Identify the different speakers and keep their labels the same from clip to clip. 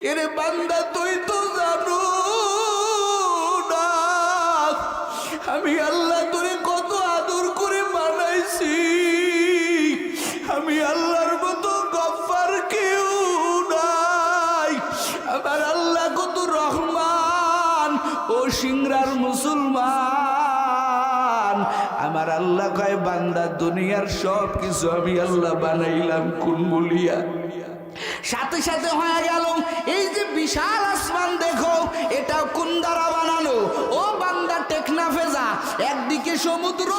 Speaker 1: এরে বান্দা তুই তো জানো না আমি আল্লাহ তোরে কত আদর করে বানাইছি। আমি আল্লাহর মতো গফফার কেউ নাই। আমার আল্লাহ কত রহমান ও সিংরার মুসলমান। আমার আল্লাহ কয় বান্দা দুনিয়ার সব কিছু আমি আল্লাহ বানাইলাম কোন বলিয়া। সাথে সাথে হয়ে গেল এই যে বিশাল আসমান দেখো এটা কোন দ্বারা বানানো। ও বান্দা টেকনাফে যা, একদিকে সমুদ্র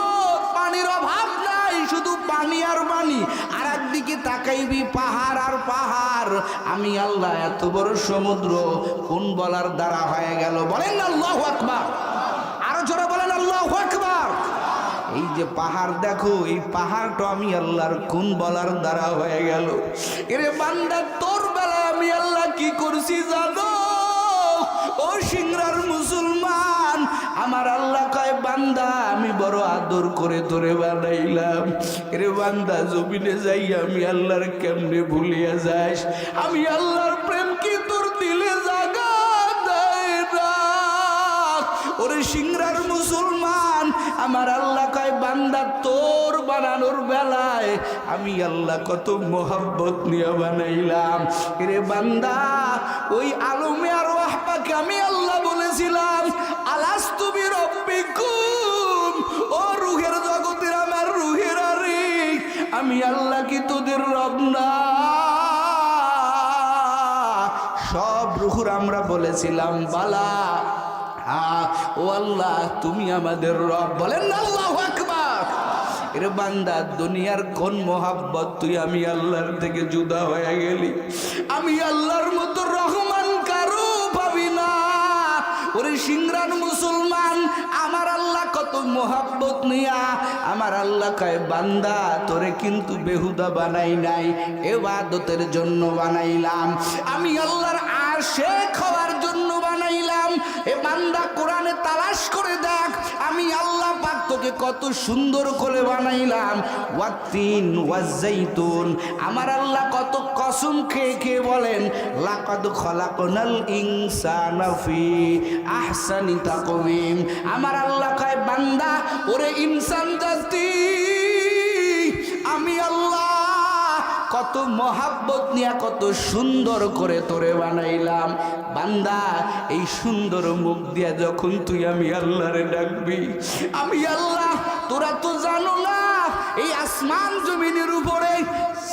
Speaker 1: পানির অভাব নাই, শুধু পানি আর পানি, আর একদিকে তাকাইবি পাহাড় আর পাহাড়। আমি আল্লাহ এত বড় সমুদ্র কোন বলার দ্বারা হয়ে গেল? বলেন আল্লাহু আকবার, আরো জোরে বলেন আল্লাহু আকবার। এই যে পাহাড় দেখো, এই পাহাড়টা আমি আল্লাহর কোন বলার দ্বারা হয়ে গেল। এরে বান্দা তোর বেলা আমি আল্লাহ কি করছি জানো? ও সিংরার মুসলমান, আমার আল্লাহ কয় বান্দা আমি বড় আদর করে তোরে বানাইলাম। এরে বান্দা জমিনে যাই আমি আল্লাহর কেমনে ভুলিয়া যাস? আমি আল্লাহর প্রেম কি তোর দিলে জাগা দেয় না? ওরে সিংরার মুসলমান, আমার আল্লাহ কয় বান্দা তোর বানানোর বেলায় আমি আল্লাহ কত মোহাব্বত নিয়ে বানাইলাম। রে বান্দা ওই আলমে আর ওয়াহবাকে আমি আল্লাহ বলেছিলাম আলাস্তু বিরব্বিকুম, ও রুহের জগতের আমার রুহের আরে আমি আল্লাহ কি তোদের রব না? সব রুহুর আমরা বলেছিলাম বালা, ও আল্লাহ তুমি আমাদের রব। বলেন আল্লাহু আকবার। এর বান্দা দুনিয়ার কোন মোহাব্বত তুই আমি আল্লাহর থেকে জুদা হয়ে গেলি? আমি আল্লাহর মতো রহমান কারো পাবি না। ওরে সিংরান মুসলমান, আমার আল্লাহ কত মোহাব্বত নিয়া আমার আল্লাহ কয় বান্দা তোরে কিন্তু বেহুদা বানাই নাই, ইবাদতের জন্য বানাইলাম। আমি আল্লাহর আশিক হওয়ার জন্য বানাইলাম। এ বান্দা কোরআনে তালাশ করে দেখ আমি আল্লাহ পাক তোকে কত সুন্দর করে বানাইলাম। ওয়াতিন ওয়াজাইতুন, আমার আল্লাহ কত কসম খেয়ে খেয়ে বলেন লাকাদ খলাকনাল ইনসানা ফি আহসানি তাকওয়িম। আমার আল্লাহ কয় বান্দা ওরে ইনসান জাতি আমি আল্লাহ কত মহাব্বত নিয়ে কত সুন্দর করে তোরে বানাইলাম। বান্দা এই সুন্দর মুখ দিয়া যখন তুই আমি আল্লাহরে ডাকবি, আমি আল্লাহ তোরা তো জানো না এই আসমান জমিনের উপরে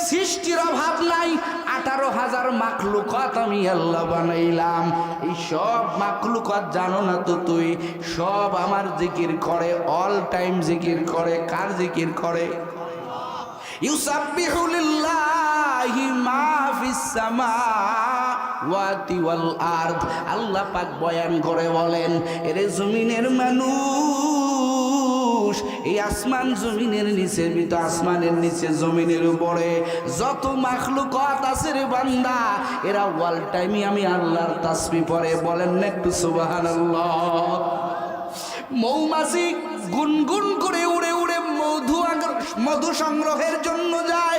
Speaker 1: সৃষ্টির অভাব নাই। 18,000 মাখলুকাত আমি আল্লাহ বানাইলাম। এই সব মাখলুকাত জানো না তো তুই? সব আমার জিকির করে, অল টাইম জিকির করে। কার জিকির করে? ইউসাব্বিহু লিল্লাহি মা ফিস সামাওয়াতি ওয়াল আরদ। আল্লাহ পাক বয়ান করে বলেন এরে জমিনের মানুষ, এই আসমান জমিনের নিচে, আসমানের নিচে জমিনের উপরে যত মাখলুকাত আছে রে বান্দা, এরা ওয়াল টাইমই আমি আল্লাহর তাসবিহ পড়ে। বলেন না একটু সুবহানাল্লাহ। মৌমাছি গুনগুন করে উড়ে উড়ে মধু সংগ্রহের জন্য যায়।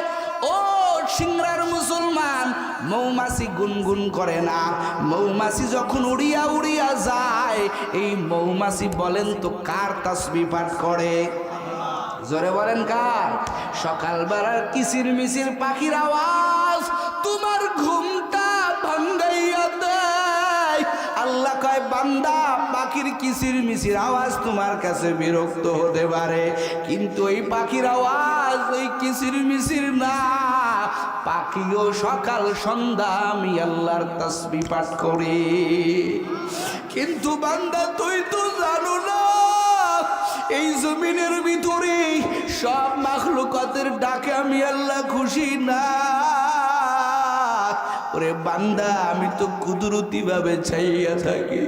Speaker 1: ও সিংরার মুসলমান, মৌমাছি গুনগুন করে না। মৌমাছি যখন উড়িয়া উড়িয়া যায়, এই মৌমাছি বলেন তো কার তাসবিহ পাঠ করে? জোরে বলেন কার? সকালবেলার কিচির মিচির পাখির আওয়াজ তোমার ঘুমটা ভাঙ্গাইয়া দেয়। আল্লাহ কয় বান্দা পাখির কিচির মিচির আওয়াজ তোমার কাছে বিরক্ত হতে পারে, কিন্তু এই পাখির আওয়াজ ওই কিচির মিচির না। পাখিও সকাল সন্ধ্যা আমি আল্লাহর তাসবিহ পাঠ করি। কিন্তু বান্দা তুই তো জানো না এই জমিনের ভিতরে সব মাখলুকাতের ডাকে আমি আল্লাহ খুশি না। ওরে বান্দা আমি তো কুদরতি ভাবে চাইয়া থাকি।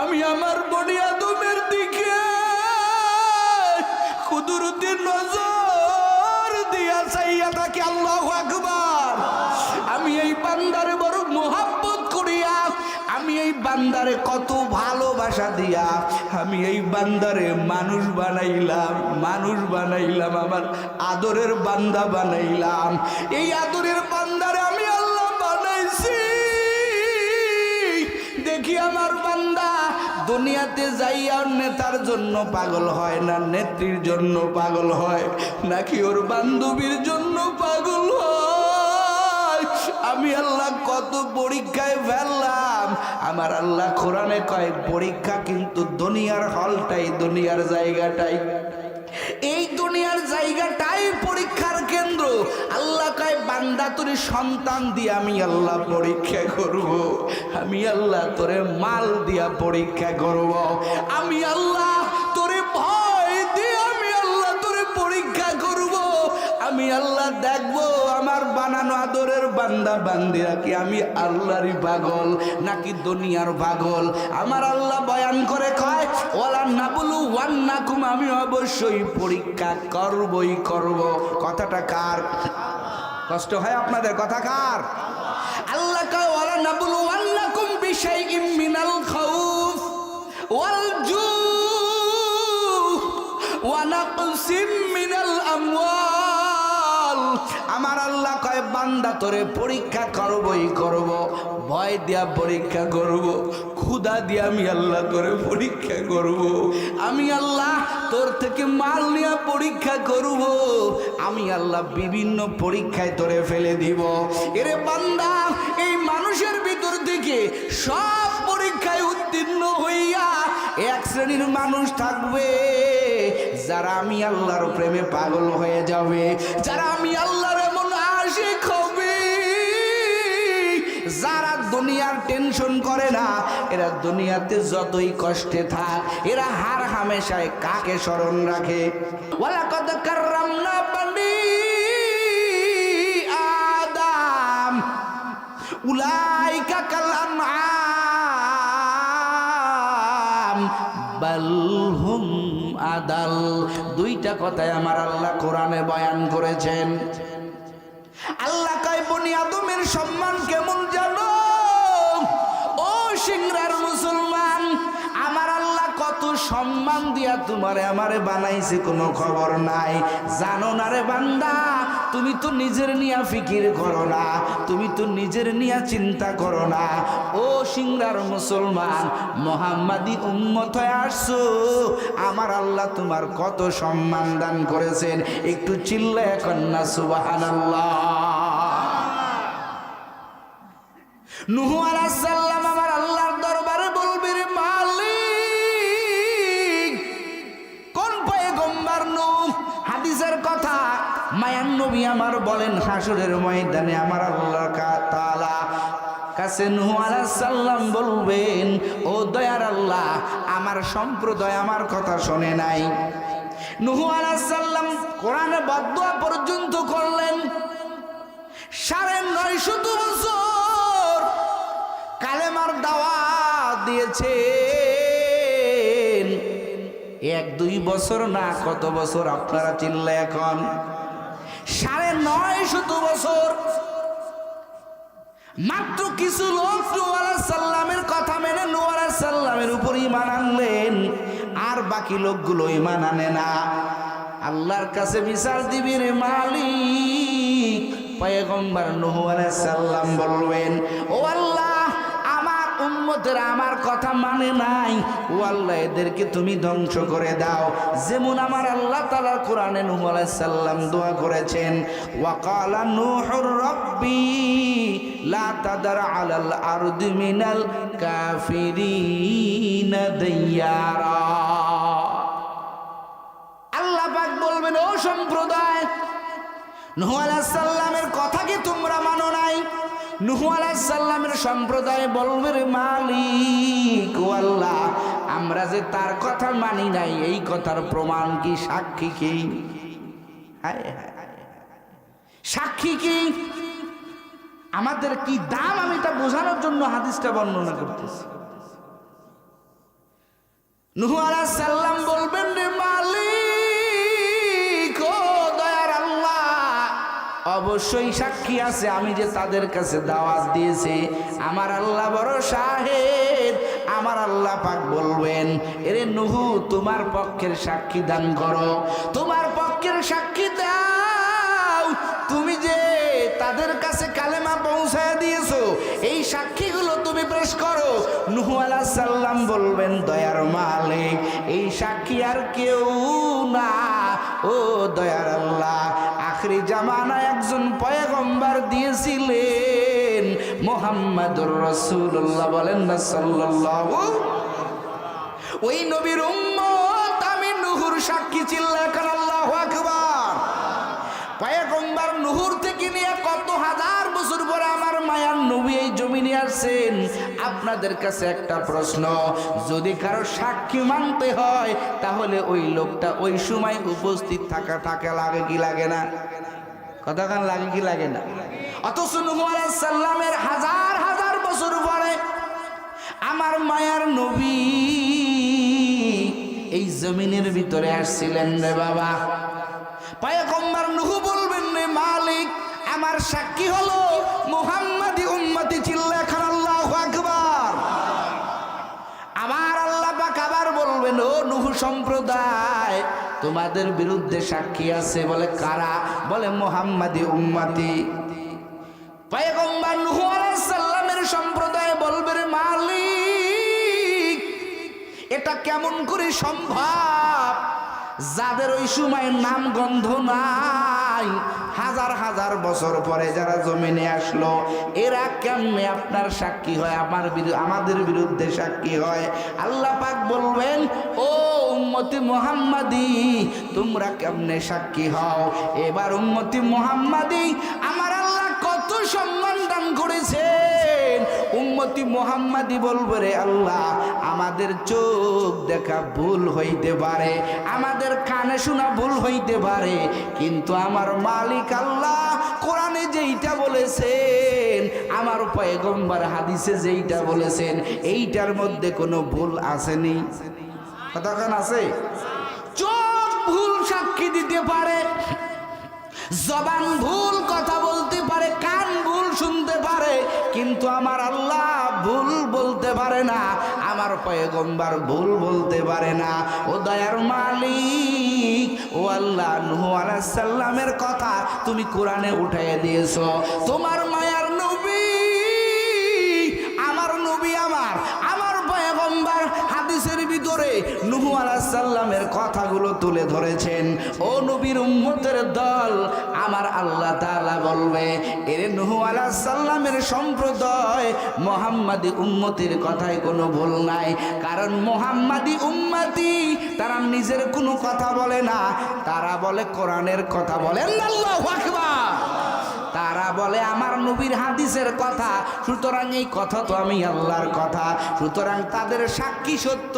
Speaker 1: আমি আমার বনি আদমের দিকে কুদরতি নজর দিয়া চাইয়া থাকি। আল্লাহু আকবার। আমি এই বান্দারে বড় মোহাব্বত করিয়া, আমি এই বান্দারে কত ভালোবাসা দিয়া আমি এই বান্দারে মানুষ বানাইলাম, মানুষ বানাইলাম, আমার আদরের বান্দা বানাইলাম। এই আদরের বান্দারে আমি আল্লাহ বানাইছি। দুনিয়াতে যাইয়া নেতার জন্য পাগল হয় না, নেত্রীর জন্য পাগল হয়, নাকি ওর বান্ধবীর জন্য পাগল হয়? আমি আল্লাহ কত পরীক্ষায় ফেললাম। আমার আল্লাহ কোরআনে কয় পরীক্ষা কিন্তু দুনিয়ার হলটাই, দুনিয়ার জায়গাটাই, এই দুনিয়ার জায়গাটাই পরীক্ষার কেন্দ্র। আল্লাহ কয় বান্দা তোরে সন্তান দিয়ে আমি আল্লাহ পরীক্ষা করব, আমি আল্লাহ তোরে মাল দিয়া পরীক্ষা করব, আমি আল্লাহ তোরে ভয় দিয়ে আমি আল্লাহ তোরে পরীক্ষা করব, আমি আল্লাহ দেখব আমার বানানো আদরের বান্দা বান্দিরা কি আমি আল্লাহরই পাগল নাকি দুনিয়ার পাগল। আমার আল্লাহ বয়ান করে কয় ওয়ালা নাবুলু ওয়ান্নাকুম, আমি অবশ্যই পরীক্ষা করবই করব। কথাটা কার? কষ্ট হয় আপনাদের? কথা কার? আল্লাহ কয় ওয়ালা নাবুলু ওয়ান্নাকুম বিশাইইম মিনাল খাউফ ওয়াল জু ওয়া নাকসিম মিনাল আমওয়াল। আমার আল্লাহ কয় বান্দা তোরে পরীক্ষা করবই করব, ভয় দিয়া পরীক্ষা করব, ক্ষুধা দিয়া আমি আল্লাহ তোরে পরীক্ষা করব, আমি আল্লাহ তোর থেকে মাল নিয়ে পরীক্ষা করব, আমি আল্লাহ বিভিন্ন পরীক্ষায় তোরে ফেলে দিব। এরে বান্দা, এই মানুষের ভিতর থেকে সব পরীক্ষায় উত্তীর্ণ হইয়া এক শ্রেণীর মানুষ থাকবে যারা আমি আল্লাহর প্রেমে পাগল হয়ে যাবে, যারা আমি আল্লাহর এমন আশিক হবে, যারা দুনিয়ার টেনশন করে না, এরা দুনিয়াতে যতই কষ্টে থাক এরা হার হামেশায় কাকে স্মরণ রাখে? ওয়ালাকাদ কাররামনা বানি আদম উলাইকা কাল আনআম বাল হুম আদাল। দুইটা কথাই আমার আল্লাহ কোরআনে বয়ান করেছেন। আল্লাহ কয় বনি আদমের সম্মান কেমন জানো? ও সিংড়ার মুসলমান, আমার আল্লাহ কত সম্মান দিয়া তোমারে আমারে বানাইছে কোনো খবর নাই, জানো না রে বান্দা? তুমি তো নিজের নিয়া ফিকির করো না, তুমি তো নিজের নিয়া চিন্তা করো না। ও সিংড়ার মুসলমান, মোহাম্মদী উম্মত হয়ে আসছো, আমার আল্লাহ তোমার কত সম্মান দান করেছেন, একটু চিল্লায় কন্যা সুবহানাল্লাহ। নূহ আলাইহিস সালাম আমার আল্লাহর দরবারে বলবে রে মালিক, কোন পয়গম্বর নূহ? হাদিসের কথা, মায়ান নবী আমার বলেন হাসরের ময়দানে আমার আল্লাহ তাআলা কাছে নূহ আলাইহিস সালাম বলবেন, ও দয়ার আল্লাহ, আমার সম্প্রদায় আমার কথা শোনে নাই। নূহ আলাইহিস সালাম কোরআনে বদদুয়া পর্যন্ত করলেন, ৯৫০ বছর কালেমার দাওয়াত দিয়েছেন, ১-২ বছর না, কত বছর আপনারা চিল্লা এখন? ৯৫০ বছর। মাত্র কিছু লোক নূহ আলাইহিস সালামের কথা মেনে নূহ আলাইহিস সালামের উপর ঈমান আনলেন, আর বাকি লোকগুলো ঈমান আনে না। আল্লাহর কাছে বিচার দিবি রে মালিক। পয়গম্বর নূহ আলাইহিস সালাম বলবেন, ও আল্লাহ, আমার উম্মতেরা আমার কথা মানে নাই, ও আল্লাহ, এদেরকে তুমি ধ্বংস করে দাও। যেমন আমার আল্লাহ তাআলা কোরআনে নূহ আলাইহিস সালাম দোয়া করেছেন, ওয়া ক্বালা নূহুর রাব্বি লা তাদার আলাল আরদি মিনাল কাফিরিনা দাইয়ারা। আল্লাহ পাক বলবেন, ও সম্প্রদায়, নূহ আলাইহিস সালামের কথা কি তোমরা মানো নাই? নূহ আলাইহিস সালামের সম্প্রদায় বলবে রে মালিক, ও আল্লাহ, আমরা যে তার কথা মানি নাই এই কথার প্রমাণ কি, সাক্ষী কি? সাক্ষী কি? আমাদের কি দাম, আমি তা বোঝানোর জন্য হাদিসটা বর্ণনা করতেছি। নূহ আলাইহিস সালাম বলবেন, রে মালিক, ও দয়ার আল্লাহ, অবশ্যই সাক্ষী আছে, আমি যে তাদের কাছে দাওয়াত দিয়েছি, আমার আল্লাহ বড় শাহেদ। আমার আল্লাহ পাক বলবেন, এরে নূহ, তোমার পক্ষের সাক্ষী দান করো, তোমার পক্ষের সাক্ষী দাও, তুমি যে তাদের কাছে কালেমা পৌঁছায় দিয়েছো, এই সাক্ষী সাক্ষীগুলো তুমি পেশ করো। নূহ আলাইহিস সালাম বলবেন, দয়ার মালিক, এই সাক্ষী আর কেউ না, ও দয়ার আল্লাহ, আখরি জামানায় একজন পয়গম্বর দিয়েছিলেন, মুহাম্মাদুর রাসূলুল্লাহ, বলেন না সাল্লাল্লাহু। ওই নবীর উম্মত আমি নূহুর সাক্ষী, চিল্লায় এখন আল্লাহু আকবার। পয়গম্বর নূহুর থেকে নিয়ে কত হাজার বছর পরে আমার মায়ার নবী এই জমিনে আসছেন। আপনাদের কাছে একটা প্রশ্ন, যদি কারো সাক্ষী মানতে হয় তাহলে ওই লোকটা ওই সময় উপস্থিত থাকা লাগে কি লাগে না? কথাখান লাগে কি লাগে না? অথচ নূহ আলাইহিস সালামের হাজার হাজার বছর পরে আমার মায়ার নবী এই জমিনের ভিতরে আসছিলেন রে বাবা। পয়গম্বর নূহ বলবেন, রে মালিক, আমার সাক্ষী হলো মুহাম্মাদি উম্মতি, চিল্লায় খান আল্লাহু আকবার। আমার আল্লাহ পাক আবার বলবেন, ও নূহ সম্প্রদায়, তোমাদের বিরুদ্ধে সাক্ষী আছে। বলে কারা? বলে মুহাম্মাদি উম্মতি। পয়গম্বর নূহ আলাইহিস সালামের সম্প্রদায় বলবে, রে মালিক, এটা কেমন করে সম্ভব? যাদের ওই সময় নাম গন্ধ নাই, হাজার হাজার বছর পরে যারা জমিনে আসলো, এরা কেমনে আপনার সাক্ষী হয়, আমাদের বিরুদ্ধে সাক্ষী হয়? আল্লাহ পাক বলবেন, ও উম্মতি মুহাম্মাদি, তোমরা কেমনে সাক্ষী হও? এবার উম্মতি মুহাম্মাদি আমার আল্লাহ কত সম্মান দান করেছেন। উম্মতি মুহাম্মাদি বলবে, রে আল্লাহ, আমাদের চোখ দেখা ভুল হইতে পারে, আমাদের কানে শোনা ভুল হইতে পারে, কিন্তু আমার মালিক আল্লাহ কোরআনে যেইটা বলেছেন, আমার পয়গম্বর হাদিসে যেইটা বলেছেন, এইটার মধ্যে কোনো ভুল আসেনি। কতক্ষণ আছে? চোখ ভুল সাক্ষী দিতে পারে, জবান ভুল কথা বলতে পারে, কান ভুল শুনতে পারে, কিন্তু আমার আল্লাহ ভুল বলতে পারে না, আমার পয়গম্বর ভুল বলতে পারে না। ও দয়ার মালিক, ও আল্লাহ, নূহ আলাইহিস সালামের কথা তুমি কোরআনে উঠাইয়া দিয়েছো। তোমার মায়ার নবী, আমার নবী, আমার পয়গম্বর হাদিসের ভিতরে নূহ আলাইহিস সালামের কথাগুলো তুলে ধরেছেন। ও নবীর উম্মতের দল, আমার আল্লাহ তাআলা বলবে, এরে নূহ আলাইহিস সালামের সম্প্রদায়, মুহাম্মাদি উম্মতির কথায় কোনো ভুল নাই, কারণ মুহাম্মাদি উম্মতি তারা নিজের কোনো কথা বলে না, তারা বলে কোরআনের কথা। বলেন আল্লাহু আকবার। তারা বলে আমার নবীর হাদিসের কথা, সুতরাং এই কথা তো আমি আল্লাহর কথা, সুতরাং তাদের সাক্ষী সত্য।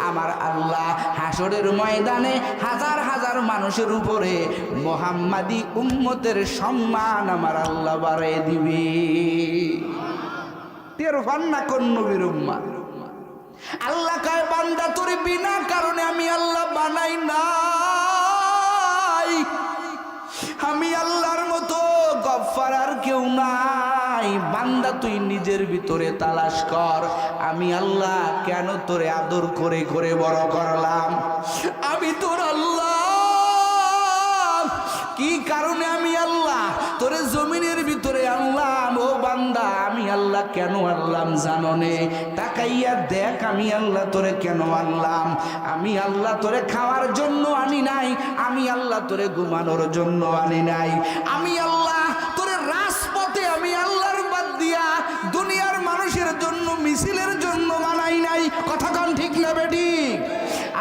Speaker 1: আমার আল্লাহ হাসরের ময়দানে হাজার হাজার মানুষের উপরে মুহাম্মাদি উম্মতের সম্মান আমার আল্লাহ বাড়ায় দিবে। টের পান না কোন নবীর উম্মত? আল্লাহ কয়, বান্দা তোরে বিনা কারণে আমি আল্লাহ বানাই নাই, আমি আল্লাহর মতো গফফার আর কেউ নাই। বান্দা তুই নিজের ভিতরে তালাশ কর, আমি আল্লাহ কেন তোরে আদর করে করে বড় করলাম? আমি তোর আল্লাহ, কি কারণে আমি আল্লাহ তোরে জমিনের ভিতরে আনলাম? ও বান্দা, আমি আল্লাহ কেন আনলাম জানো নে? তাকাইয়া দেখ, আমি আল্লাহ তোরে কেন আনলাম? আমি আল্লাহ তোরে খাওয়ার জন্য আনি নাই, আমি আল্লাহ তোরে ঘুমানোর জন্য আনি নাই, আমি আল্লাহ তোরে রাজপথে আমি আল্লাহর বাদ দিয়া দুনিয়ার মানুষের জন্য মিছিলের জন্য বানাই নাই। কথা কন ঠিক না বেঠিক?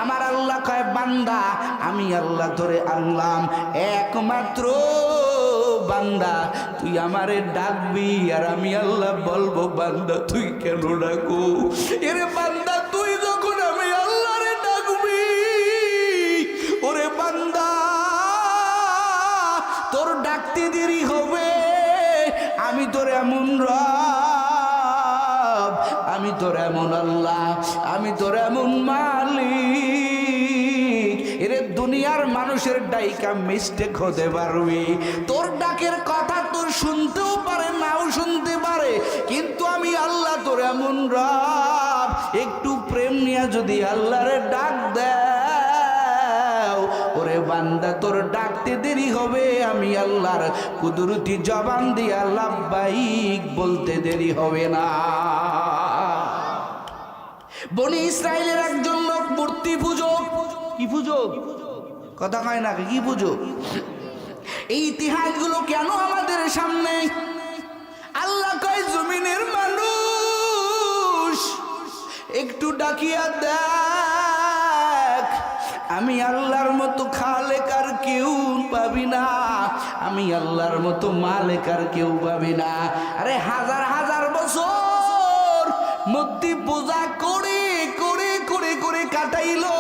Speaker 1: আমার আল্লাহ কয়, বান্দা আমি আল্লাহ তোরে আনলাম একমাত্র বান্দা তুই আমারে ডাকবি, আর আমি আল্লাহ বলবো, বান্দা তুই কেন ডাকো? এরে বান্দা, তুই যখন আমি আল্লাহরে ডাকবি, ওরে বান্দা তোর ডাকতে দেরি হবে। আমি তোর এমন রব, আমি তোর এমন আল্লাহ, আমি তোর এমন মালিক, এরে দুনিয়ার মানুষের ডাইকা মিস্টেক হতে পারবি, তোর ডাকের কথা তোর শুনতেও পারে নাও শুনতে পারে, কিন্তু আমি আল্লাহ তোর এমন রব, একটু প্রেম নিয়ে যদি আল্লাহরে ডাক দেও, ওরে বান্দা তোর ডাকতে ডাকতে দেরি হবে, আমি আল্লাহর কুদরতি জবান দিয়া লাব্বাইক বলতে দেরি হবে না। বনি ইসরাইলের একজন লোক মূর্তি পূজক। কি পূজক? কথা কয় না, কি পূজক? এই ইতিহাসগুলো কেন আমাদের সামনে? আল্লাহ কয়, জমিনের মানুষ একটু ডাকিয়া দেখ, আমি আল্লাহর মতো খালেক আর কেউ পাবি না, আমি আল্লাহর মতো মালেক আর কেউ পাবি না। আরে হাজার হাজার বছর মূর্তি পূজা করে করে করে করে কাটাইলো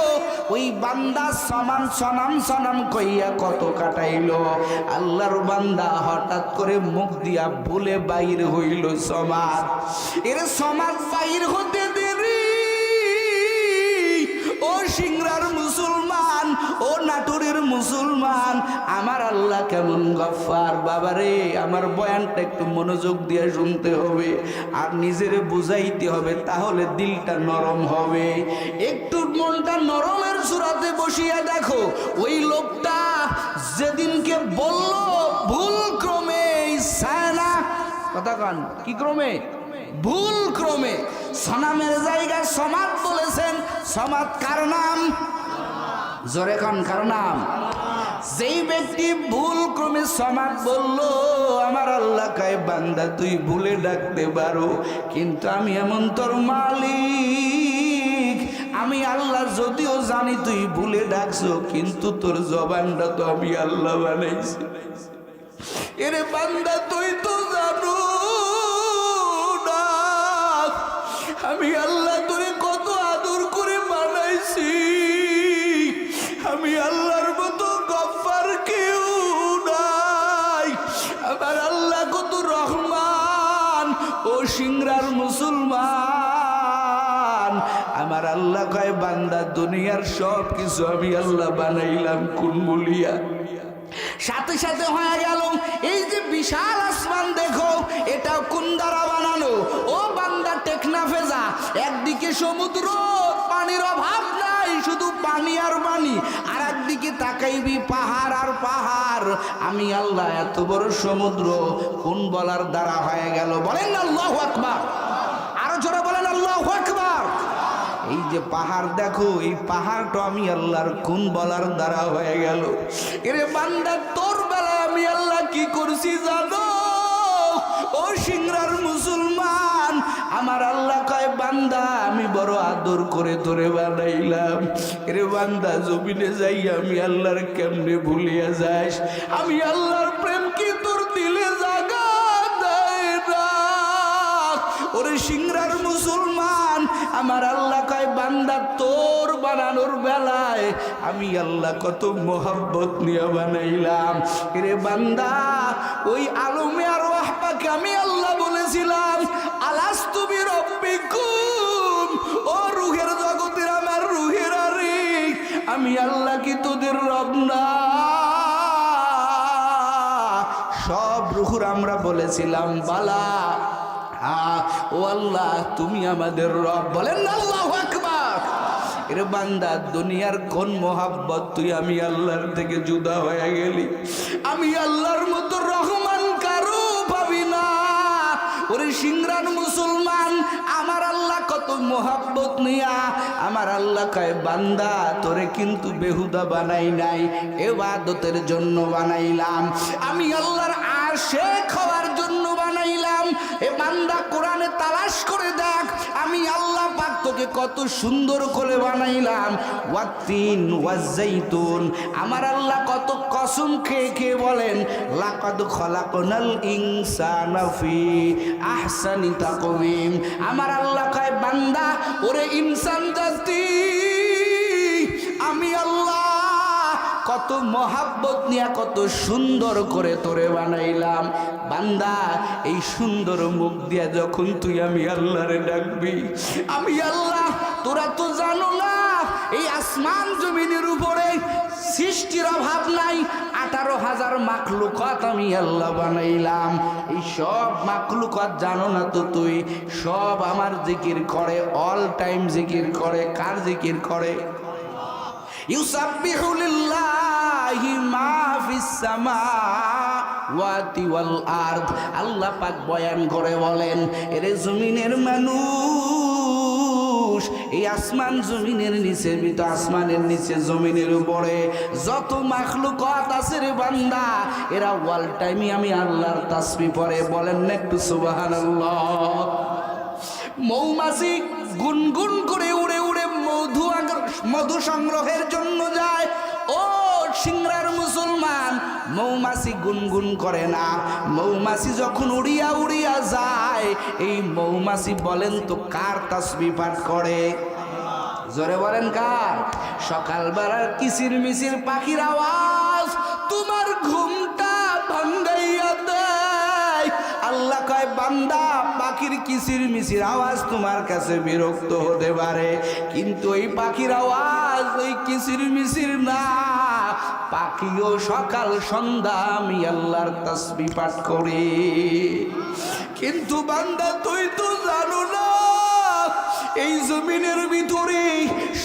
Speaker 1: ওই বান্দা, সমান সনাম সনাম কইয়া কত কাটাইলো। আল্লাহর বান্দা হঠাৎ করে মুখ দিয়া ভুলে বাইর হইল সমাজ। এর সমাজ বাইর হতে দেরি। ও সিংড়ার মুসলমান, ও নাটোরের মুসলমান, আমার আল্লাহ কেমন গফফার। বাবারে, আমার বয়ানটা একটু মনোযোগ দিয়ে শুনতে হবে আর নিজের বুঝাইতে হবে, তাহলে দিলটা নরম হবে। একটু মনটা নরমের সুরাতে বসিয়া দেখো, ওই লোকটা যেদিনকে বলল ভুল ক্রমে সায়না, কথা কান, কি ক্রমে? ভুল ক্রমে সনামের জায়গায় সমাজ বলেছেন। সমাজ কার নাম? জোরে কান, কার নাম? যেই ব্যক্তি ভুল ক্রমে সমাজ বলল, আমার আল্লাহ কয়, বান্দা তুই ভুলে ডাকতে পারো, কিন্তু আমি এমন তোর মালিক, আমি আল্লাহ যদিও জানি তুই ভুলে ডাকছো, কিন্তু তোর জবানটা তো আমি আল্লাহ বানাইছি। এরে বান্দা, তুই তো জানো না আমি আল্লাহ তোরে কত আদর করে বানাইছি, আমি আল্লাহর মতো গফফার কেউ নাই, আমার আল্লাহ কত রহমান। ও সিংড়ার মুসলমান, আমার আল্লাহ কয়, বান্দা দুনিয়ার সব কিছু আমি আল্লাহ বানাইলাম কোন বলিয়া। সাথে সাথে হয়ে গেল এই যে বিশাল আসমান দেখো, এটা কোন দ্বারা বানানো? ও বান্দা টেকনা ফেজা, একদিকে সমুদ্র, পানির অভাব নাই, শুধু পানি আর পানি, আর একদিকে তাকাইবি পাহাড় আর পাহাড়। আমি আল্লাহ এত বড় সমুদ্র কোন বলার দ্বারা হয়ে গেল? বলেন আল্লাহু আকবার, আরো জোরে বলেন আল্লাহু আকবার। এই যে পাহাড় দেখো, এই পাহাড়টা আমি আল্লাহর কোন বলার দ্বারা হয়ে গেল? এরে বান্দা, তোর বেলায় আমি আল্লাহ কি করছি জানো? ও সিংড়ার মুসলমান, আমার আল্লাহ কয়, বান্দা আমি বড় আদর করে তোরে বানাইলাম। এরে বান্দা, জমিনে যাই আমি আল্লাহর কেমনে ভুলিয়া যাস? আমি আল্লাহর প্রেম কি তোর দিলে জাগা দেয় না? ওরে সিংড়ার মুসলমান, আমার আল্লাহ কয়, বান্দা তোর বানানোর বেলায় আমি আল্লাহ কত মোহাব্বত নিয়ে বানাইলাম। এরে বান্দা, ওই আলমে আর ওয়াহবাকে আমি আল্লাহ বলেছিলাম, আলাস্তু বিরব্বিকুম, ও রুহের জগতের আমার রুহের আরিক, আমি আল্লাহ কি তোদের রব না? সব রুহুর আমরা বলেছিলাম বালা, ও আল্লাহ তুমি আমাদের রব। বলেন আল্লাহু আকবার। এর বান্দা, দুনিয়ার কোন মোহাব্বত তুই আমি আল্লাহর থেকে জুদা হয়ে গেলি? আমি আল্লাহর মতো রহমান কারো পাবি না। ওরে সিংড়ার মুসলমান, আমার আল্লাহ কত মোহাব্বত নিয়া, আমার আল্লাহ কয়, বান্দা তোরে কিন্তু বেহুদা বানাই নাই, ইবাদতের জন্য বানাইলাম, আমি আল্লাহর আশিক হওয়ার জন্য বানাইলাম। এ বান্দা, কোরআনে তালাশ করে দেখ, আমি আল্লাহ পাক তোকে কত সুন্দর করে বানাইলাম। ওয়াত্তিন ওয়াজ্জাইতুন, আমার আল্লাহ কত কসম খেয়ে খেয়ে বলেন, লাকাদ খলাকনাল ইনসানা ফি আহসানি তাকওয়িম। আমার আল্লাহ কয়, বান্দা ওরে ইনসান জাতি, আমি আল্লাহ কত মহাব্বত নিয়ে কত সুন্দর করে তোরে বানাইলাম। বান্দা, এই সুন্দর মুখ দিয়া যখন তুই আমি আল্লাহরে ডাকবি, আমি আল্লাহ, তোরা তো জানো না এই আসমান জমিনের উপরে সৃষ্টির অভাব নাই, 18,000 মাখলুকাত আমি আল্লাহ বানাইলাম। এই সব মাখলুকাত জানো না তো তুই, সব আমার জিকির করে, অল টাইম জিকির করে। কার জিকির করে? ইউসাব্বিহু লিল্লাহি মা ফিস সামাওয়াতি ওয়াল আরদ। আল্লাহ পাক বয়ান করে বলেন, এরে জমিনের মানুষ, এই আসমান জমিনের নিচে, আসমানের নিচে জমিনের উপরে যত মাখলুকাত আছে রে বান্দা, এরা ওয়াল টাইমই আমি আল্লাহর তাসবিহ পড়ে। বলেন না একটু সুবহানাল্লাহ। মৌমাছি গুনগুন করে উড়ে উড়ে মধু সংগ্রহের জন্য যায়। ও সিংড়ার মুসলমান, মৌমাছি গুনগুন করে না। মৌমাছি যখন উড়িয়া উড়িয়া যায়, এই মৌমাছি বলেন তো কার তাসবিহ পাঠ করে? জোরে বলেন কার? সকালবেলার কিচির মিচির পাখির আওয়াজ তোমার ঘুমটা ভাঙ্গাইয়া দেয়। আল্লাহ কয়, বান্দা, পাখির কিচির মিচির আওয়াজ তোমার কাছে বিরক্ত হতে পারে, কিন্তু এই পাখির আওয়াজ ওই কিচির মিচির না। পাখিও সকাল সন্ধ্যা আমি আল্লাহর তাসবিহ পাঠ করি। কিন্তু বান্দা, তুই তো জানো না এই জমিনের ভিতরে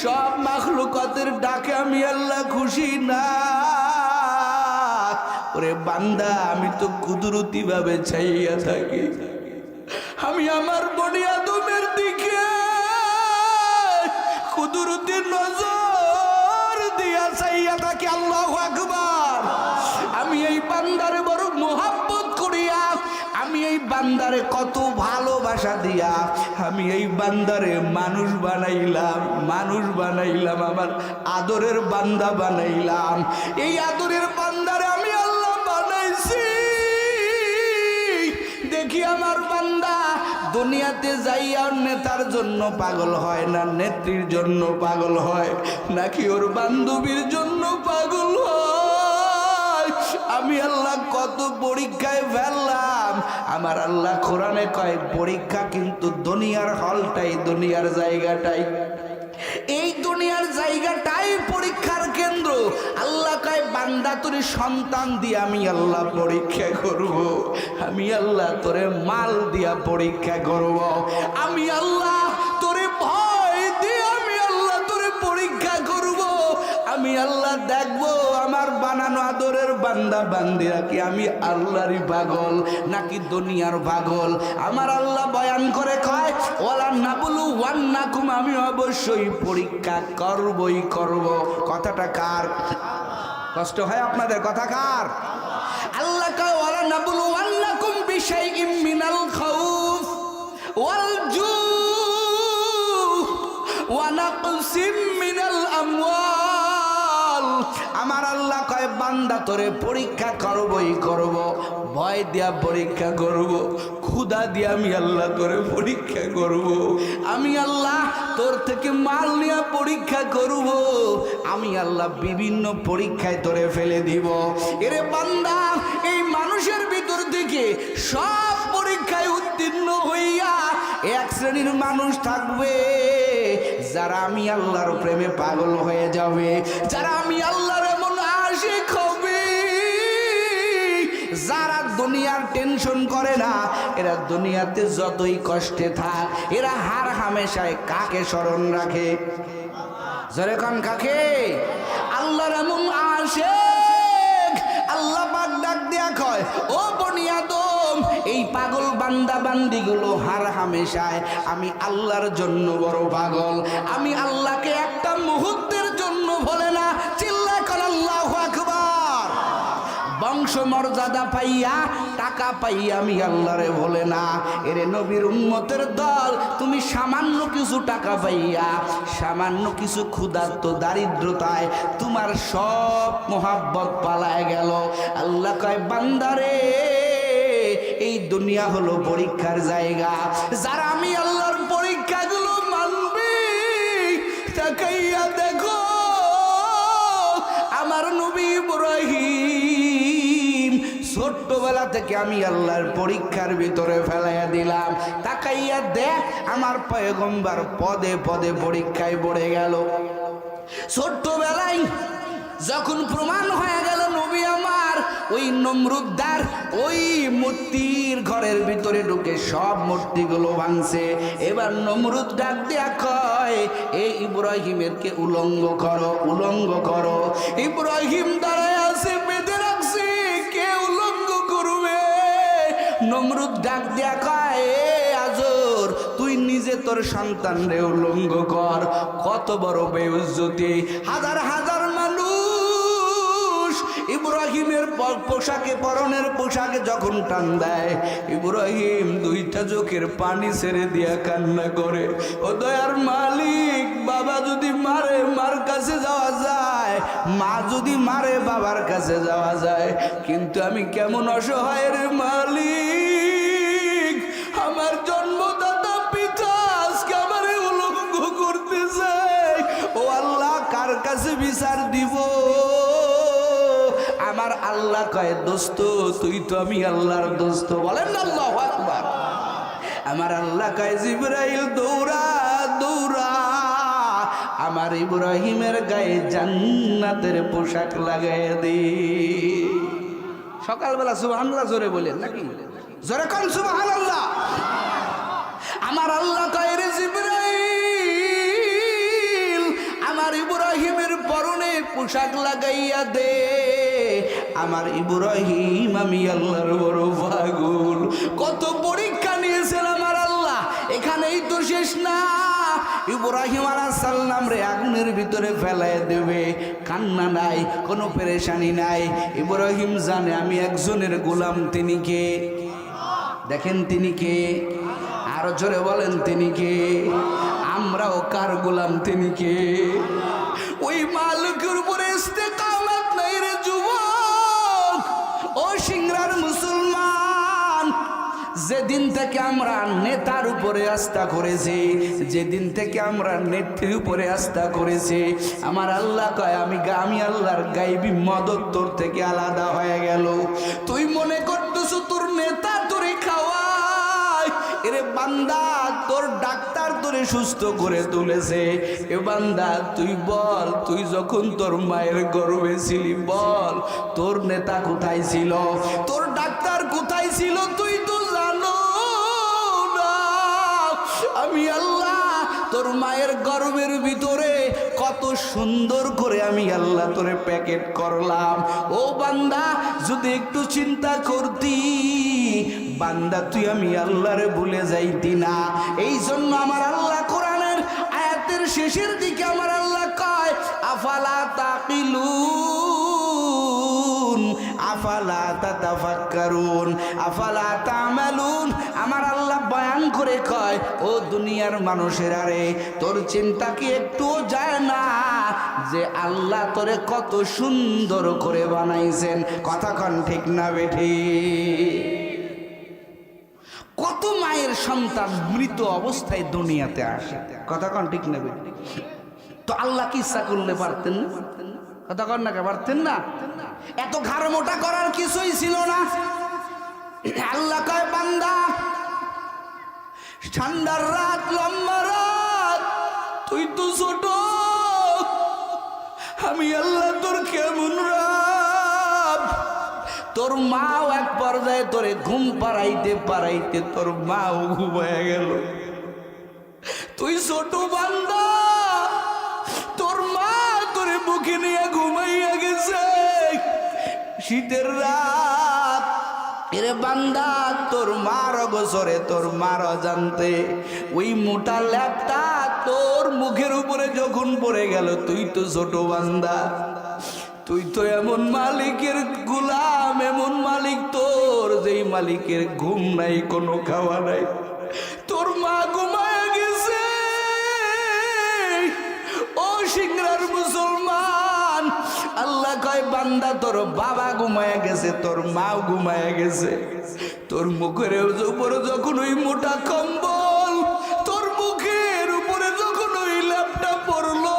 Speaker 1: সব মাখলুকাতের ডাকে আমি আল্লাহ খুশি না। ওরে বান্দা, আমি তো কুদরতি ভাবে চাইয়া থাকি। আমি আমার বনি আদমের দিকে কুদরতি নজর দিয়া চাইয়া থাকি। আল্লাহু আকবার। আমি এই বান্দারে বড় মোহাব্বত করিয়া, আমি এই বান্দারে কত ভালোবাসা দিয়া আমি এই বান্দারে মানুষ বানাইলাম, আমার আদরের বান্দা বানাইলাম। এই আদরের বান্দারে আমি আল্লাহ বানাইছি। দেখি আমার বান্দা দুনিয়াতে যাইয়া নেতার জন্য পাগল হয় না, নেত্রীর জন্য পাগল হয়, নাকি ওর বান্ধবীর জন্য পাগল হয়। আমি আল্লাহ কত পরীক্ষায় ফেললাম। আমার আল্লাহ কোরআনে কয়, পরীক্ষা কিন্তু দুনিয়ার হলটাই, দুনিয়ার জায়গাটাই, এই দুনিয়ার জায়গাটাই পরীক্ষার কেন্দ্র। আল্লাহ কয়, বান্দা তোরে সন্তান দিয়ে আমি আল্লাহ পরীক্ষা করব, আমি আল্লাহ তোরে মাল দিয়া পরীক্ষা করব, আমি আল্লাহ তোরে ভয় দিয়ে আমি আল্লাহ তোরে পরীক্ষা করব। আমি আল্লাহ দেখবো আমার বানানো আদরের বান্দা বান্দিরা কি আমি আল্লাহরই পাগল নাকি দুনিয়ার পাগল। আমার আল্লাহ বয়ান করে কয়, ওয়ালা নাবুলু ওয়ান্নাকুম, আমি অবশ্যই পরীক্ষা করবই করব। কথাটা কার? কষ্ট হয় আপনাদের? কথা কার? আল্লাহ কয়, ওয়ালা নাবুলু ওয়ান্নাকুম বিশাইইম মিনাল খাউফ ওয়াল জু ওয়া নাকসিম মিনাল আমওয়াল। আমার আল্লাহ কয়, বান্দা তোরে পরীক্ষা করবই করব, ভয় দিয়া পরীক্ষা করব, ক্ষুধা দিয়া আমি আল্লাহ তোরে পরীক্ষা করব, আমি আল্লাহ তোর থেকে মাল নিয়ে পরীক্ষা করব, আমি আল্লাহ বিভিন্ন পরীক্ষায় তোরে ফেলে দিব। এরে বান্দা, এই মানুষের ভিতর থেকে সব পরীক্ষায় উত্তীর্ণ হইয়া এক শ্রেণীর মানুষ থাকবে যারা আমি আল্লাহর প্রেমে পাগল হয়ে যাবে, যারা আমি আল্লাহর এমন আশিক হবে, যারা দুনিয়ার টেনশন করে না। এরা দুনিয়াতে যতই কষ্টে থাক, এরা হার হামেশায় কাকে স্মরণ রাখে? জোরে কান, কাকে? আল্লাহর এমন আশিক। আল্লাহ পাক ডাক দিয়া কয়, ও বনি আদম, এই পাগল বান্দা বান্দিগুলো হার হামেশায় আমি আল্লাহর জন্য বড় পাগল, আমি আল্লাহকে একটা মুহূর্তের জন্য ভোলে না। চিল্লা কর আল্লাহু আকবার। বংশ মর্যাদা পাইয়া, টাকা পাইয়া আমি আল্লাহরে ভোলে না। এরে নবীর উম্মতের দল, তুমি সামান্য কিছু টাকা পাইয়া, সামান্য কিছু ক্ষুধার্ত দারিদ্রতায় তোমার সব মোহাব্বত পালায় গেল। আল্লাহ কয়, বান্দারে, এই দুনিয়া হলো পরীক্ষার জায়গা। যারা আমি আল্লাহর পরীক্ষাগুলো মানবে, তাকাইয়া দেখো আমার নবী ইব্রাহিম ছোট্টবেলা থেকে আমি আল্লাহর পরীক্ষার ভিতরে ফেলাইয়া দিলাম। তাকাইয়া দেখ আমার পয়গম্বর পদে পদে পরীক্ষায় পড়ে গেল। ছোট্টবেলায় যখন প্রমাণ হয়ে গেল নবী আমার ওই নমরুদ্দার ওই মূর্তির ঘরের ভিতরে ঢুকে সব মূর্তিগুলো ভাঙছে, এবার নমরুদ ডাক দেয়া কয়, এই ইব্রাহিমেরকে উলঙ্গ করো, উলঙ্গ করো। ইব্রাহিম দাঁড়ায় আছে, বেঁধে রাখছে নমরুদ ডাক দিয়া কয়, এ আজর, তুই নিজে তোর সন্তান রে উলঙ্গ কর। কত বড় বেইজ্জতি! হাজার হাজার মানুষ ইব্রাহিমের পোশাকে, পরনের পোশাকে যখন টান দেয়, ইব্রাহিম দুইটা চোখের পানি ছেড়ে দিয়া কান্না করে, ও দয়ার মালিক, বাবা যদি মারে মার কাছে যাওয়া যায়, মা যদি মারে বাবার কাছে যাওয়া যায়, কিন্তু আমি কেমন অসহায় রে মালিক! আমার জন্মদাতা পিতা আজকে আমার উলঙ্গ করতেছে। ও আল্লাহ, কার কাছে বিচার দিব? আমার আল্লাহ কয়, দোস্ত, তুই তো আমি আল্লাহর দোস্ত। বলেন না আল্লাহু আকবার। আমার আল্লাহ কয়, জিবরাইল দৌড়া দৌড়া আমার ইব্রাহিমের গায়ে জান্নাতের পোশাক লাগাই দে। সকালবেলা সুবহানাল্লাহ জোরে বলেন নাকি? জোরে কোন সুবহানাল্লাহ। আমার আল্লাহ কয়, রে জিবরাইল, আমার ইব্রাহিমের পরনে পোশাক লাগাইয়া দে। আমার ইব্রাহিম আমি আল্লাহর বড় পাগল। কত পরীক্ষা নিয়েছেন আমার আল্লাহ, এখানেই তো শেষ না। ইব্রাহিম আলাইহিস সালাম রে আগুনের ভিতরে ফেলায় দেবে, কান্না নাই, কোনো পেরেশানি নাই। ইব্রাহিম জানে আমি একজনের গোলাম। তিনি কে? দেখেন তিনি কে? আরো জোরে বলেন তিনি কে? আমরাও কার গোলাম? তিনি কে? ওই মালিকের উপরে ইস্তেকামত নাই রে যুবক, ও সিংড়ার মুসলমান। যেদিন থেকে আমরা নেতার উপরে আস্থা করেছি, যেদিন থেকে আমরা নেত্রীর উপরে আস্থা করেছি, আমার আল্লাহ কয়, আমি আল্লাহর গায়বী মদত তোর থেকে আলাদা হয়ে গেল। তুই মনে করতেছ তোর নেতা তোরে খাওয়ায়। এরে বান্দা, তোর ডাক্তার তোরে সুস্থ করে তুলেছে। এ বান্দা, তুই বল, তুই যখন তোর মায়ের গর্ভে ছিলি, বল তোর নেতা কোথায় ছিল, তোর ডাক্তার কোথায় ছিল? তুই তো জানো না। আমি আল্লাহ তোর মায়ের গর্ভের ভিতরে কত সুন্দর করে আমি আল্লাহ তোরে প্যাকেট করলাম। ও বান্দা, যদি একটু চিন্তা করতি, বান্দা তুই আমি আল্লাহরে ভুলে যাইতি না। এই জন্য আমার আল্লাহ কোরআনের আয়াতের শেষের দিকে আমার আল্লাহ কয়, আফালা তাকিলুন আফালা তাতাফাক্কারুন আফালা তা'মালুন। আমার আল্লাহ বয়ান করে কয়, ও দুনিয়ার মানুষেরা রে, তোর চিন্তা কি একটুও যায় না যে আল্লাহ তোরে কত সুন্দর করে বানাইছেন? কথা কন ঠিক না বেঠি? কত মায়ের সন্তান মৃত অবস্থায় দুনিয়াতে আসে, কথা কন ঠিক না বেঠি? তো আল্লাহ কি ইচ্ছা করলে পারতেন না? কথা কন না, পারতেন না? এত ঘাড় মোটা করার কিছুই ছিল না। আল্লাহ কয়, বান্দা, ঠান্ডার রাত, লম্বা রাত, তুই তো ছোট, আমি আল্লাহ তোর কেমন রাত। তোর মাও এক পর্যায়ে তোরে ঘুম পাড়াইতে পাড়াইতে তোর মাও ঘুমায় গেল। তুই ছোট বান্দা, তোর মা তোরে বুকে নিয়ে ঘুমাইয়া গেছে। শীতের রাত, এরে বান্দা, তোর মার গোসরে, তোর মার অজান্তে ওই মোটা ল্যাপটা তোর মুখের উপরে যখন পড়ে গেল, তুই তো ছোট বান্দা, তুই তো এমন মালিকের গোলাম, এমন মালিক তোর, যেই মালিকের ঘুম নাই, কোনো খাওয়া নাই। তোর মা ঘুমায় গেছে। ও সিংড়ার মুসলমান, আল্লাহ কয়, বান্দা, তোর বাবা ঘুমায় গেছে, তোর মাও ঘুমায় গেছে। তোর মুখের উপরে যখন ওই মোটা কম্বল, তোর মুখের উপরে যখন ওই ল্যাপটা পড়লো,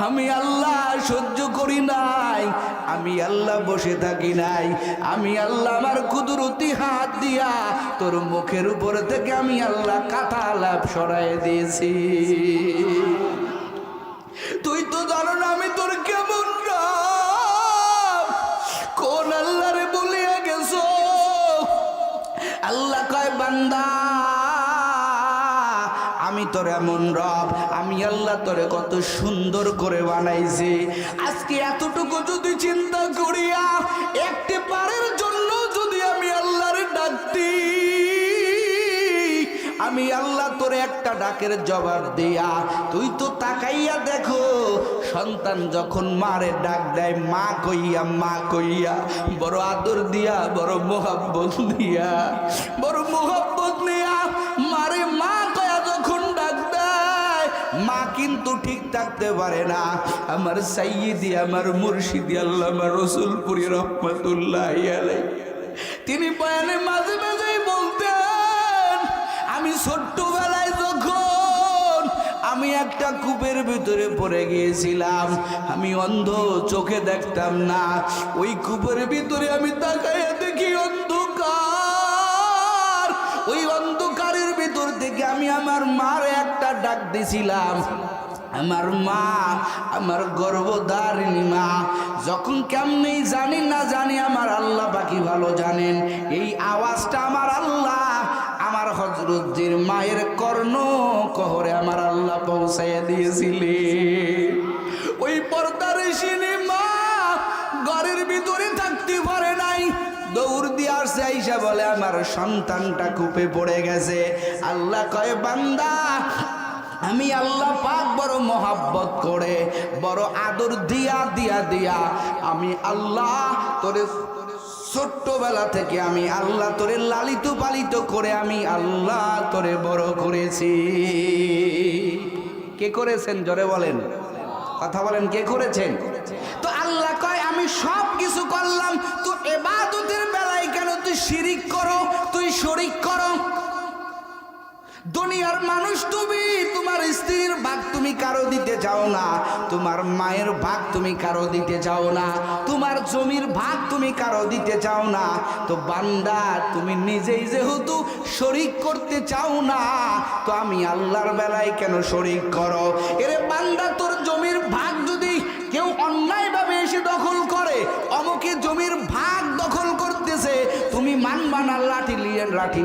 Speaker 1: আমি আল্লাহ সহ্য করি নাই, আমি আল্লাহ বসে থাকি নাই, আমি আল্লাহ আমার কুদরতি হাত দিয়া তোর মুখের উপরে থেকে আমি আল্লাহ কাঁথা লাভ সরাই দিয়েছি। তুই তো জানো না আমি তোর কেমন রব, কোন আল্লাহরে বলিয়া গেছো। আল্লাহ কয়, বান্দা, আমি তোর এমন রব, আমি আল্লাহ তোরে কত সুন্দর করে বানাইছি। আজকে এতটুকু যদি চিন্তা করিয়া একটি পারের জন্য যদি আমি আল্লাহরে বান্দি, আমি আল্লাহ তোরে একটা ডাকের জবাব দিয়া, তুই তো তাকাইয়া দেখো সন্তান যখন মারে ডাক দেয় মা কইয়া, মা কইয়া, বড় আদর দিয়া, বড় মোহাব্বত দিয়া, বড় মোহাব্বত নিয়া মারে মা কয়া যখন ডাক দেয়, মা কিন্তু ঠিক থাকতে পারে না। আমার সাইয়্যিদি, আমার মুর্শিদি আল্লামা রসুলপুরি রহমাতুল্লাহি আলাইহি তিনি বয়ানে মাঝে মাঝেই বলতেন, আমি ছোট্টবেলায় যখন আমি একটা কূপের ভিতরে পড়ে গিয়েছিলাম, আমি অন্ধ, চোখে দেখতাম না, ওই কূপের ভিতরে আমি তাকাইয়া দেখি অন্ধকার, ওই অন্ধকারের ভিতর থেকে আমি আমার মার একটা ডাক দিছিলাম। আমার মা, আমার গর্ভধারিণী মা, যখন কেমনি জানি না জানি, আমার আল্লাহ বাকি ভালো জানেন, এই আওয়াজটা আমার আল্লাহ আমার হযরতজির মায়ের কর্ণ কহরে আমার আল্লাহ পৌঁছাইয়া দিয়েছিলেন। ওই পর্দারেশিনী মা ঘরের ভিতরে থাকতে পারে নাই, দৌড় দিয়ে আসছে, আইসা বলে আমার সন্তানটা কূপে পড়ে গেছে। আল্লাহ কয়, বান্দা আমি আল্লাহ পাক বড় মোহাব্বত করে, বড় আদর দিয়া দিয়া দিয়া আমি আল্লাহ তোরে ছোট্টবেলা থেকে আমি আল্লাহ তোরে লালিত পালিত করে আমি আল্লাহ তোরে বড় করেছি। কে করেছেন জোরে বলেন, কথা বলেন, কে করেছেন? তো আল্লাহ কয় আমি সব কিছু করলাম, তো ইবাদতের বেলায় কেন তুই শিরিক করো, তুই শরীক করো? দুনিয়ার মানুষ তুমি, তোমার স্ত্রীর ভাগ তুমি কারো দিতে চাও না, তোমার মায়ের ভাগ তুমি কারো দিতে চাও না, তোমার জমির ভাগ তুমি কারো দিতে চাও না, তো বান্দা তুমি নিজেই যেহেতু শরীক করতে চাও না, তো আমি আল্লাহর বেলায় কেন শরীক করো? এরে বান্দা, তোর জমির ভাগ যদি কেউ অন্যায়ভাবে এসে দখল করে, অমুকে জমির ভাগ দখল করতেছে, তুমি মানবা না, লাঠি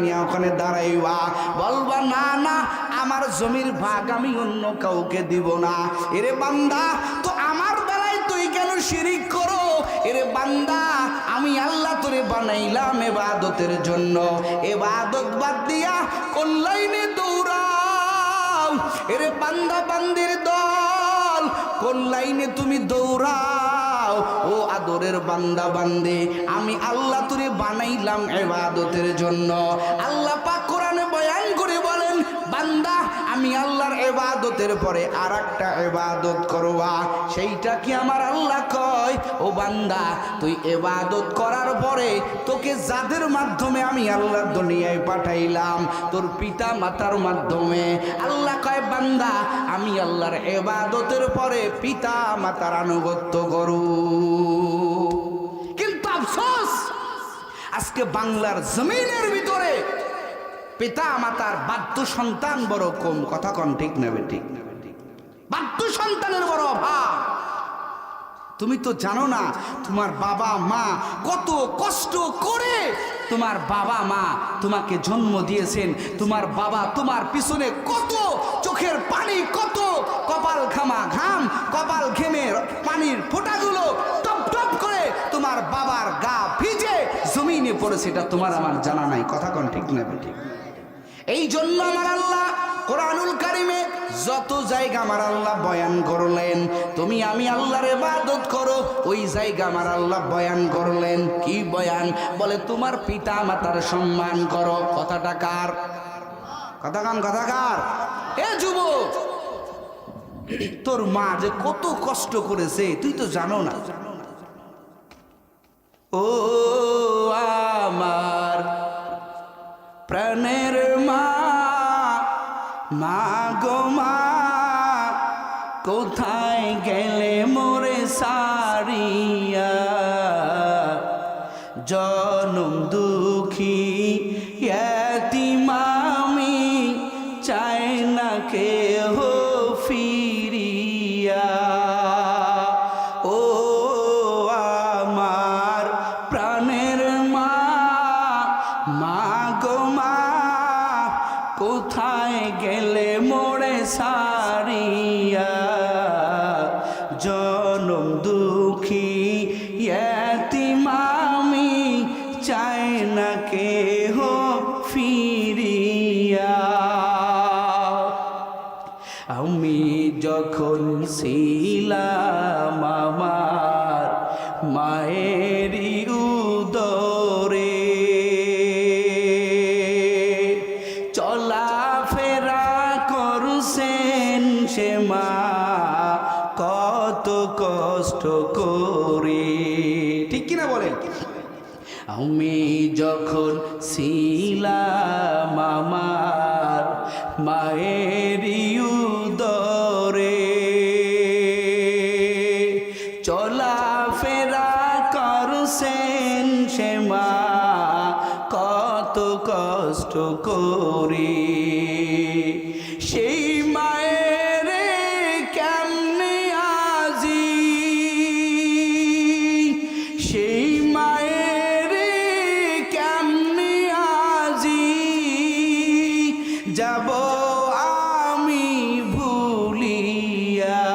Speaker 1: নিয়ে ওখানে দাঁড়াইবা, বলবা না না আমার জমির ভাগ আমি অন্য কাউকে দিব না। এরে বান্দা, তো আমার বেলায় তুই কেন শিরিক করো? এরে বান্দা, আমি আল্লাহ তোরে বানাইলাম ইবাদতের জন্য, ইবাদত বাদ দিয়া কোন লাইনে দৌড়াও? এরে বান্দা বান্দির দল, কোন লাইনে তুমি দৌড়াও? ও আদরের বান্দা বান্দে, আমি আল্লাহ তোরে বানাইলাম ইবাদতের জন্য। আল্লাহ পাক কোরআনে বয়ান করে বলেন, বান্দা আমি আল্লাহর ইবাদতের পরে আরেকটা ইবাদত করবা, সেইটা কি আমার আল্লাহ কয়, ও বান্দা তুই ইবাদত করার পরে তোকে যাদের মাধ্যমে আমি আল্লাহ দুনিয়ায় পাঠাইলাম, তোর পিতা মাতার মাধ্যমে, আল্লাহ কয় বান্দা আমি আল্লাহর ইবাদতের পরে পিতা মাতার আনুগত্য করু। কিন্তু আফসোস, আজকে বাংলার জমিনের ভিতরে পিতা মাতার বাধ্য সন্তান বড় কম। কথা কন ঠিক নেবে, ঠিক বাধ্য সন্তানের বড় অভাব। তুমি তো জানো না তোমার বাবা মা কত কষ্ট করে তোমার বাবা মা তোমাকে জন্ম দিয়েছেন, তোমার বাবা তোমার পিছনে কত চোখের পানি, কত কপাল ঘামা ঘাম, কপাল ঘেমে পানির ফোঁটাগুলো টপ টপ করে তোমার বাবার গা ভিজে জমিনে পড়েছে, এটা তোমার আমার জানা নাই। কথা কন ঠিক নেবে, ঠিক। এই জন্য আমার আল্লাহ কোরআনুল কারিমে যত জায়গা আমার আল্লাহ বয়ান করলেন তুমি আমি আল্লাহর ইবাদত করো, ওই জায়গা আমার আল্লাহ বয়ান করলেন কি বয়ান? বলে তোমার পিতা মাতার সম্মান করো। কথাটা কার? কথা কান, কথা কার? এ যুবক, তোর মা যে কত কষ্ট করেছে তুই তো জানো না। ও আমার প্রাণের মা, মা গো মা, কোথায় গেলে মোরে সারিয়া? জনম দুঃখী এতিম আমি, চাই না কেহ ফিরিয়া। ও আমার প্রাণের মা, মা গো মা, কোথায় গেলে মোরে সারিয়া? জনম দুঃখী এতিম আমি, চাই না কেহ যখন ছিলাম আমার মায়েরই উদরে, চলাফেরা করছেন সে মা কত কষ্ট করে। ঠিক কিনা বলেন? আমি যখন ছিলাম আমার মায়েরই উদরে, চলাফেরা করছেন সে মা কত কষ্ট করে। সেই মায়ের কেমনে আজি, সেই মায়ের কেমনে আজি যাব আমি ভুলিয়া।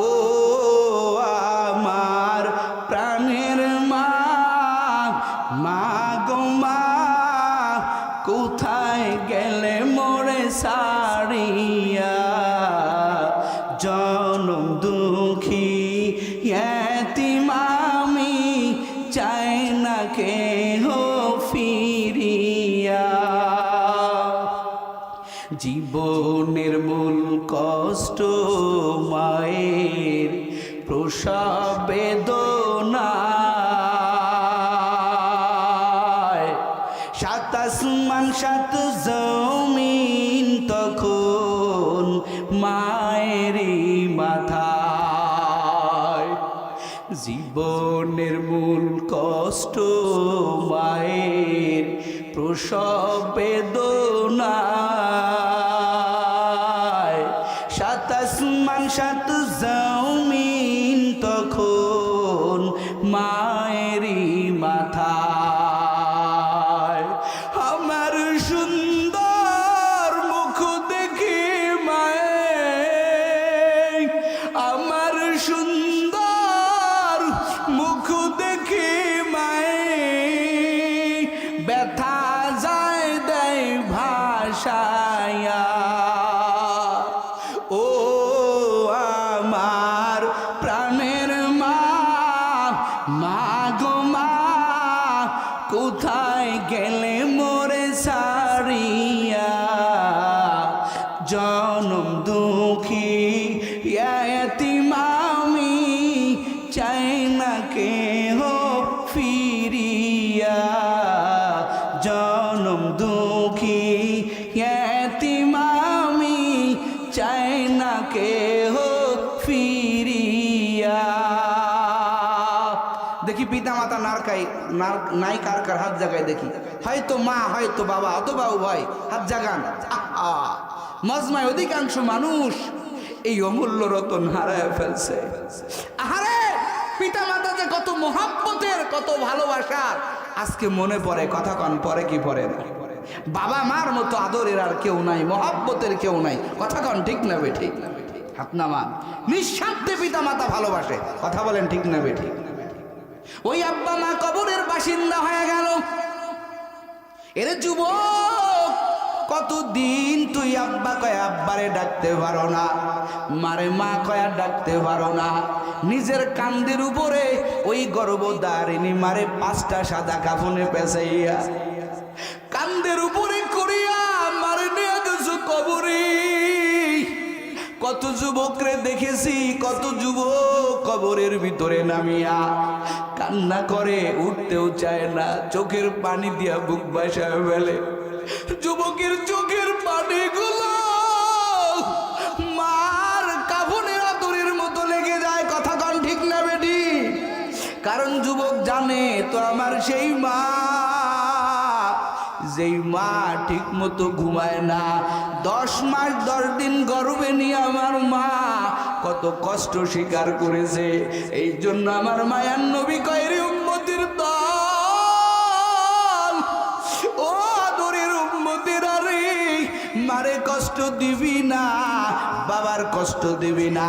Speaker 1: ও আমার প্রাণের মা, মা গো মা, কোথায় গেলে মোরে সারিয়া। জনম দুঃখী এতিম আমি, চাই না কেহ ফিরিয়া। জীবনের মূল কষ্ট মায়ের প্রসব বেদনা, সাত আসমান সাত জমিন তখন মায়েরই মাথায়। জীবনের মূল কষ্ট মায়ের প্রসব বেদনা, সাত আসমান সাত জমিন তখন মায়েরই মাথায়। আমার সুন্দর মুখ দেখে মায়ে, আমার সুন্দর মুখ দেখে মায়ে ব্যথা যায় দেয় ভাষায়া। ও আমার প্রাণের মা, মা গো মা, কোথায় গেলে মোরে সারিয়া। জনম দুঃখী এতিম আমি, চাই না কেহ ফিরিয়া। জনম দুঃখী এতিম আমি, চাই না কেহ ফিরিয়া। দেখি পিতা মাতা নাই কার কার হাত জাগায় দেখি। হয়তো মা, হয়তো বাবা, অথবা ভাই হাত জাগান। মজমায় অধিকাংশ মানুষ এই অমূল্য রতন হারায় ফেলছে। আহারে, পিতা মাতা যে কত মহাব্বতের, কত ভালোবাসার আজকে মনে পড়ে। কথা কন, পরে কি পড়ে না? বাবা মার মতো আদরের আর কেউ নাই, মহাব্বতের কেউ নাই। কথা কন, ঠিক না বে ঠিক? হাত নামান। নিঃস্বার্থে পিতা মাতা ভালোবাসে। কথা বলেন, ঠিক না বে ঠিক? ওই আব্বা মা কবরের বাসিন্দা হয়ে গেল। এর যুবক, কতদিন তুই আব্বা কয় আব্বারে ডাকতে পারো না, মারে মা কয়া ডাকতে পারো না। নিজের কান্দের উপরে ওই গর্ভধারিণী মারে 5টা সাদা কাফনে পেঁচাইয়া কান্দের উপরে করিয়া মারে নিয়ে গেছো কবরে। কত যুবকরে দেখেছি, কত যুবক কবরের ভিতরে নামিয়া কান্না করে, উঠতেও চায় না, চোখের পানি দিয়া বুক বাসায় ফেলে। যুবকের চোখের পানিগুলো মার কাফনের আতরের মতো লেগে যায়। কথা কন, ঠিক না বেটি? কারণ যুবক জানে তো আমার সেই মা, যেই মা ঠিক মতো ঘুমায় না। 10 মাস 10 দিন গর্ভে নিয়ে আমার মা কত কষ্ট স্বীকার করেছে। এই জন্য আমার মায়ার নবী কয়ের উম্মতির দল, ও আদরের উম্মতির, আরে মারে কষ্ট দিবি না, বাবার কষ্ট দিবি না।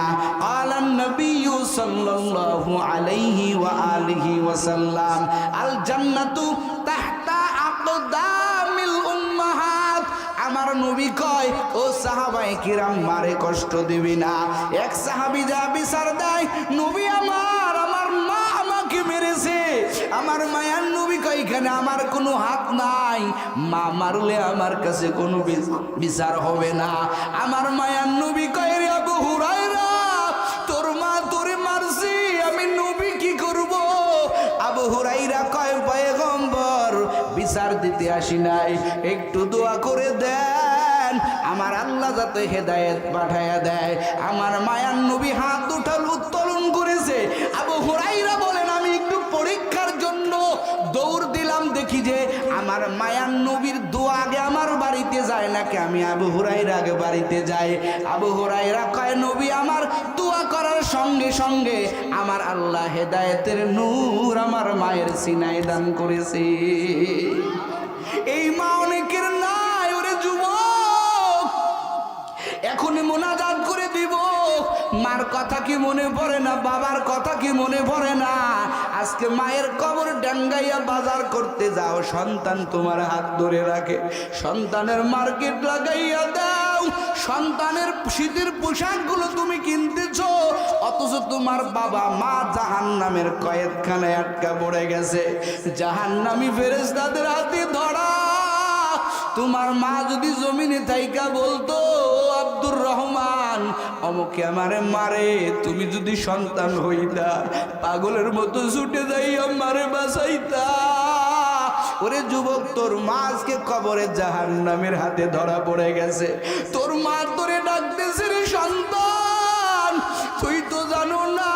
Speaker 1: আলান নবী সাল্লাল্লাহু আলাইহি ওয়া আলিহি ওয়াসাল্লাম, আল জান্নাতু তাহতা আকদামিল উম্মাহাত। আমার নবী কয় ও সাহাবায়ে কিরাম মারে কষ্ট দিবি না। এক সাহাবী যা বিচার দেয় নবী আমার মা আমাকে মেরেছে। আমার মায়ার নবী কয় এখানে আমার কোনো হাত নাই, মা মারলে আমার কাছে কোনো বিচার হবে না। আমার মায়ার নবী কয় রে আবু হুরায়রা তোর মা তোরে মারছে, আমি নবী কি করব? আবু হুরায়রা কয় পয়গম্বর বিচার দিতে আসি নাই, একটু দোয়া করে দেন আমার আল্লাহ যাতে হেদায়েত পাঠায়া দেয়। আমার মায়ার নবী হাত উত্তোলন করেছে। আবু হুরায়রা বলেন আমি একটু পরীক্ষার জন্য দৌড় দিলাম, দেখি যে আমার মায়ার নবীর দোয়া আগে আমার বাড়িতে যায় নাকি আমি আবু হুরায়রা আগে বাড়িতে যাই। আবু হুরায়রা কয় নবী আমার দোয়া করার সঙ্গে সঙ্গে আমার আল্লাহ হেদায়েতের নূর আমার মায়ের সিনায় দান করেছে। এই মা অনেকের নাই। ওরে যুবক এখনই মোনাজাত করে দিব, মার কথা কি মনে পড়ে না? বাবার কথা কি মনে পড়ে না? আজকে মায়ের কবর ডাঙ্গাইয়া বাজার করতে যাও, সন্তান তোমার হাত ধরে রাখে, সন্তানের মার্কেট লাগাইয়া দাও, সন্তানের শীতের পোশাকগুলো তুমি কিনতেছো, অথচ তোমার বাবা মা জাহান্নামের কয়েদখানায় আটকা পড়ে গেছে, জাহান্নামী ফেরেশতাদের হাতে ধরা। তোমার মা যদি জমিনে থাইকা বলতো আব্দুর রহমান অমুকে আমারে মারে, তুমি যদি সন্তান হইতা পাগলের মতো ছুটে যাইয়া মারে বাঁচাইতা। ওরে যুবক তোর মা আজকে কবরে জাহান্নামের হাতে ধরা পড়ে গেছে, তোর মা তোরে ডাকতেছে রে সন্তান, তুই তো জানো না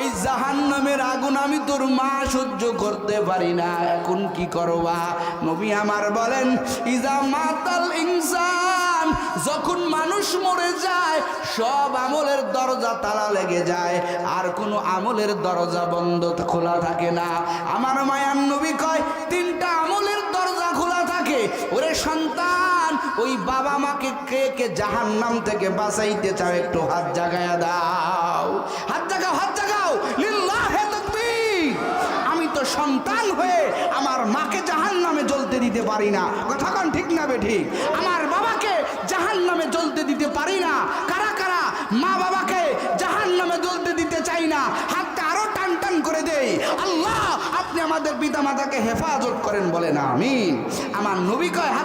Speaker 1: এই জাহান্নামের আগুন আমি তোর মা সহ্য করতে পারি না, এখন কি করবা? নবী আমার বলেন ইজা মাতাল ইনসান, যখন মানুষ মরে যায় সব আমলের দরজা তালা লেগে যায়, আর কোনো আমলের দরজা বন্ধ খোলা থাকে না। আমার মায়ার নবী কয় তিনটা আমলের দরজা খোলা থাকে। ওরে সন্তান ওই বাবা মাকে কে কে জাহান্নাম থেকে বাঁচাইতে চাও একটু হাত জাগায়া দাও, হাত জাগাও, হাত জাগাও, লিল্লাহে তাকবীর। আমি তো সন্তান হয়ে আমার মাকে জাহান্নামে জ্বলতে দিতে পারি না, কথা কোন ঠিক না বে ঠিক? আমার বাবাকে জাহান্নামে জ্বলতে দিতে পারি না। কারা কারা মা বাবাকে জাহান্নামে জ্বলতে দিতে চাই না? হাতটা আরো টান টান করে দেই। আল্লাহ আপনি আমাদের পিতা মাতাকে হেফাজত করেন, বলেন আমিন। আমার নবী কয়